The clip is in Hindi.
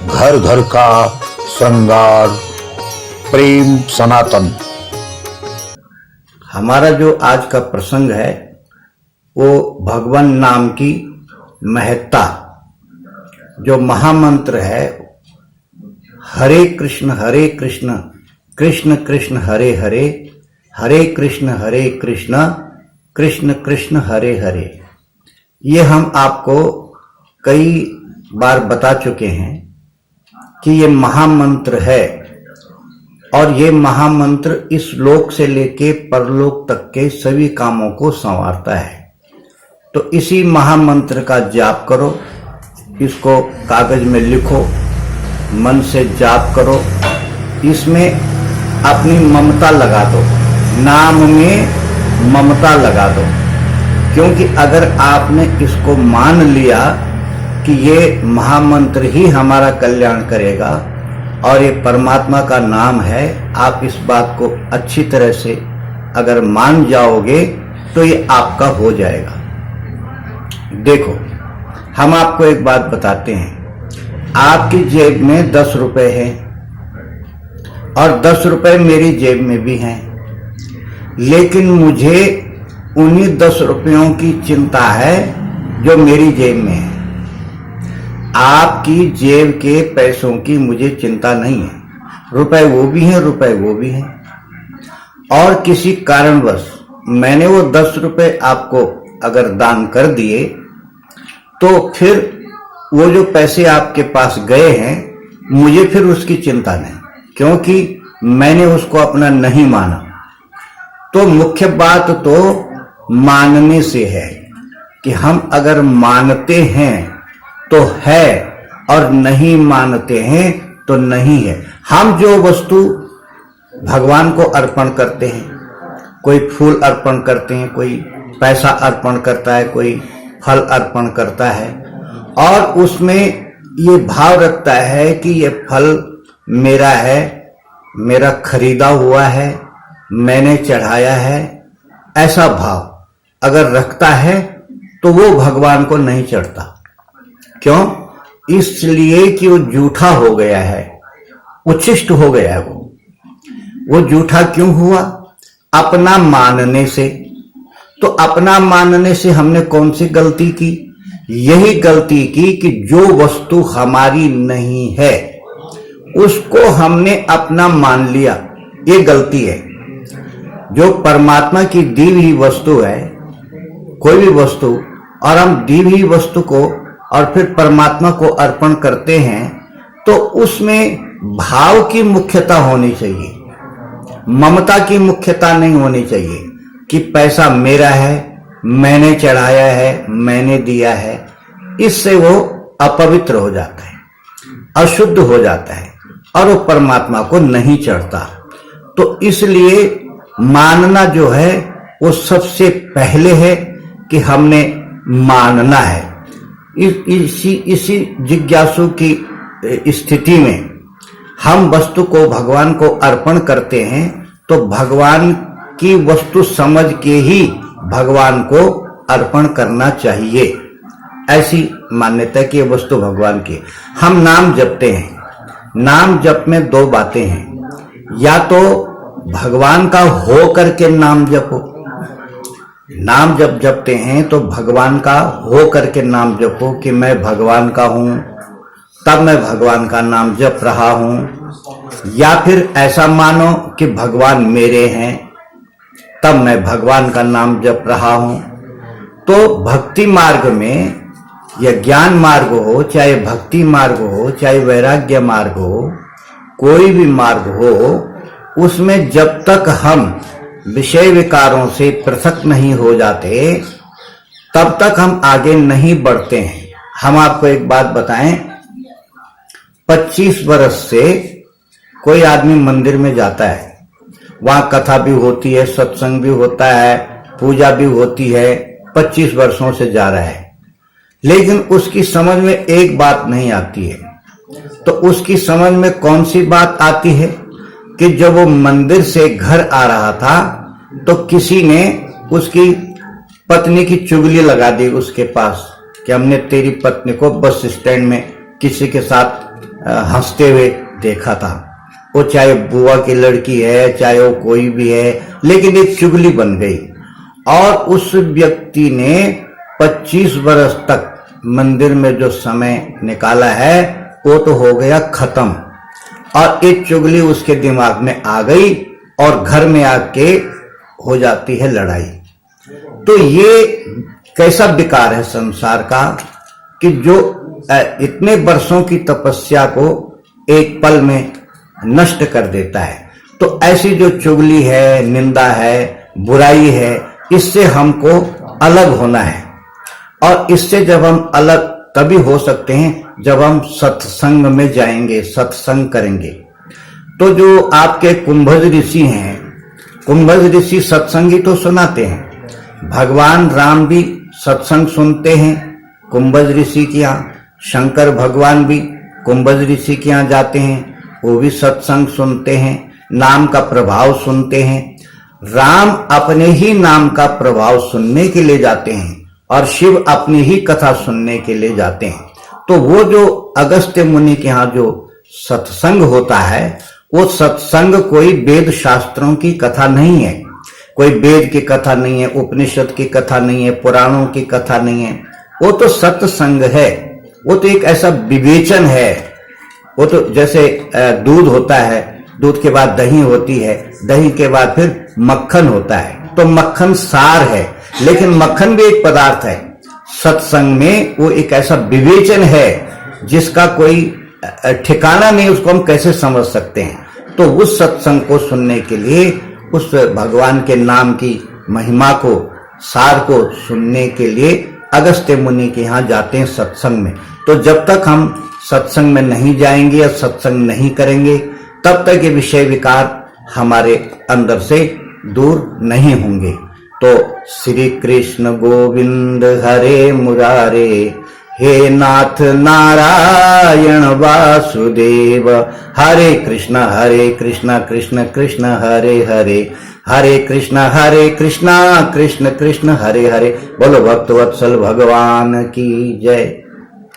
घर घर का श्रृंगार, प्रेम सनातन। हमारा जो आज का प्रसंग है वो भगवान नाम की महत्ता, जो महामंत्र है हरे कृष्ण कृष्ण कृष्ण हरे हरे, हरे कृष्ण कृष्ण कृष्ण हरे हरे। ये हम आपको कई बार बता चुके हैं कि ये महामंत्र है और ये महामंत्र इस लोक से लेके परलोक तक के सभी कामों को संवारता है। तो इसी महामंत्र का जाप करो, इसको कागज में लिखो, मन से जाप करो, इसमें अपनी ममता लगा दो, नाम में ममता लगा दो। क्योंकि अगर आपने इसको मान लिया कि ये महामंत्र ही हमारा कल्याण करेगा और ये परमात्मा का नाम है, आप इस बात को अच्छी तरह से अगर मान जाओगे तो ये आपका हो जाएगा। देखो, हम आपको एक बात बताते हैं, आपकी जेब में 10 रुपए है और 10 रुपए मेरी जेब में भी हैं, लेकिन मुझे उन्हीं 10 रुपयों की चिंता है जो मेरी जेब में है। आपकी जेब के पैसों की मुझे चिंता नहीं है, रुपए वो भी हैं, रुपए वो भी हैं। और किसी कारणवश मैंने वो 10 रुपए आपको अगर दान कर दिए तो फिर वो जो पैसे आपके पास गए हैं मुझे फिर उसकी चिंता नहीं, क्योंकि मैंने उसको अपना नहीं माना। तो मुख्य बात तो मानने से है कि हम अगर मानते हैं तो है और नहीं मानते हैं तो नहीं है। हम जो वस्तु भगवान को अर्पण करते हैं, कोई फूल अर्पण करते हैं, कोई पैसा अर्पण करता है, कोई फल अर्पण करता है और उसमें ये भाव रखता है कि ये फल मेरा है, मेरा खरीदा हुआ है, मैंने चढ़ाया है, ऐसा भाव अगर रखता है तो वो भगवान को नहीं चढ़ता। क्यों? इसलिए कि वो झूठा हो गया है, उच्छिष्ट हो गया है। वो झूठा क्यों हुआ? अपना मानने से। तो अपना मानने से हमने कौन सी गलती की? यही गलती की कि जो वस्तु हमारी नहीं है उसको हमने अपना मान लिया, ये गलती है। जो परमात्मा की दी हुई वस्तु है, कोई भी वस्तु, और हम दी हुई वस्तु को और फिर परमात्मा को अर्पण करते हैं तो उसमें भाव की मुख्यता होनी चाहिए, ममता की मुख्यता नहीं होनी चाहिए कि पैसा मेरा है, मैंने चढ़ाया है, मैंने दिया है। इससे वो अपवित्र हो जाता है, अशुद्ध हो जाता है और वो परमात्मा को नहीं चढ़ता। तो इसलिए मानना जो है वो सबसे पहले है कि हमने मानना है। इसी जिज्ञासु की स्थिति में हम वस्तु को भगवान को अर्पण करते हैं तो भगवान की वस्तु समझ के ही भगवान को अर्पण करना चाहिए। ऐसी मान्यता की वस्तु भगवान की। हम नाम जपते हैं, नाम जप में 2 बातें हैं, या तो भगवान का हो करके नाम जपो, नाम जब जपते हैं तो भगवान का हो करके नाम जपो कि मैं भगवान का हूं तब मैं भगवान का नाम जप रहा हूं, या फिर ऐसा मानो कि भगवान मेरे हैं तब मैं भगवान का नाम जप रहा हूं। तो भक्ति मार्ग में या ज्ञान मार्ग हो, चाहे भक्ति मार्ग हो, चाहे वैराग्य मार्ग हो, कोई भी मार्ग हो, उसमें जब तक हम विषय विकारों से पृथक नहीं हो जाते तब तक हम आगे नहीं बढ़ते हैं। हम आपको एक बात बताएं, 25 वर्ष से कोई आदमी मंदिर में जाता है, वहां कथा भी होती है, सत्संग भी होता है, पूजा भी होती है, 25 वर्षों से जा रहा है, लेकिन उसकी समझ में एक बात नहीं आती है। तो उसकी समझ में कौन सी बात आती है कि जब वो मंदिर से घर आ रहा था तो किसी ने उसकी पत्नी की चुगली लगा दी उसके पास कि हमने तेरी पत्नी को बस स्टैंड में किसी के साथ हंसते हुए देखा था। वो चाहे बुआ की लड़की है, चाहे वो कोई भी है, लेकिन एक चुगली बन गई और उस व्यक्ति ने 25 वर्ष तक मंदिर में जो समय निकाला है वो तो हो गया खत्म। और एक चुगली उसके दिमाग में आ गई और घर में आके हो जाती है लड़ाई। तो ये कैसा विकार है संसार का कि जो इतने वर्षों की तपस्या को एक पल में नष्ट कर देता है। तो ऐसी जो चुगली है, निंदा है, बुराई है, इससे हमको अलग होना है। और इससे जब हम अलग तभी हो सकते हैं जब हम सत्संग में जाएंगे, सत्संग करेंगे। तो जो आपके कुंभज ऋषि हैं, कुंभज ऋषि सत्संगी तो सुनाते हैं। भगवान राम भी सत्संग सुनते हैं कुंभज ऋषि के यहाँ। शंकर भगवान भी कुंभज ऋषि के यहाँ जाते हैं, वो भी सत्संग सुनते हैं, नाम का प्रभाव सुनते हैं। राम अपने ही नाम का प्रभाव सुनने के लिए जाते हैं और शिव अपनी ही कथा सुनने के लिए जाते हैं। तो वो जो अगस्त्य मुनि के यहाँ जो सत्संग होता है, वो सत्संग कोई वेद शास्त्रों की कथा नहीं है, कोई वेद की कथा नहीं है, उपनिषद की कथा नहीं है, पुराणों की कथा नहीं है। वो तो सत्संग है, वो तो एक ऐसा विवेचन है। वो तो जैसे दूध होता है, दूध के बाद दही होती है, दही के बाद फिर मक्खन होता है। तो मक्खन सार है, लेकिन मक्खन भी एक पदार्थ है। सत्संग में वो एक ऐसा विवेचन है जिसका कोई ठिकाना नहीं, उसको हम कैसे समझ सकते हैं। तो उस सत्संग को सुनने के लिए, उस भगवान के नाम की महिमा को, सार को सुनने के लिए अगस्त्य मुनि के यहाँ जाते हैं सत्संग में। तो जब तक हम सत्संग में नहीं जाएंगे या सत्संग नहीं करेंगे, तब तक ये विषय विकार हमारे अंदर से दूर नहीं होंगे। तो श्री कृष्ण गोविंद हरे मुरारे, हे नाथ नारायण वासुदेव, हरे कृष्ण कृष्ण कृष्ण हरे हरे, हरे कृष्ण कृष्ण कृष्ण हरे हरे। बोलो भक्तवत्सल भगवान की जय।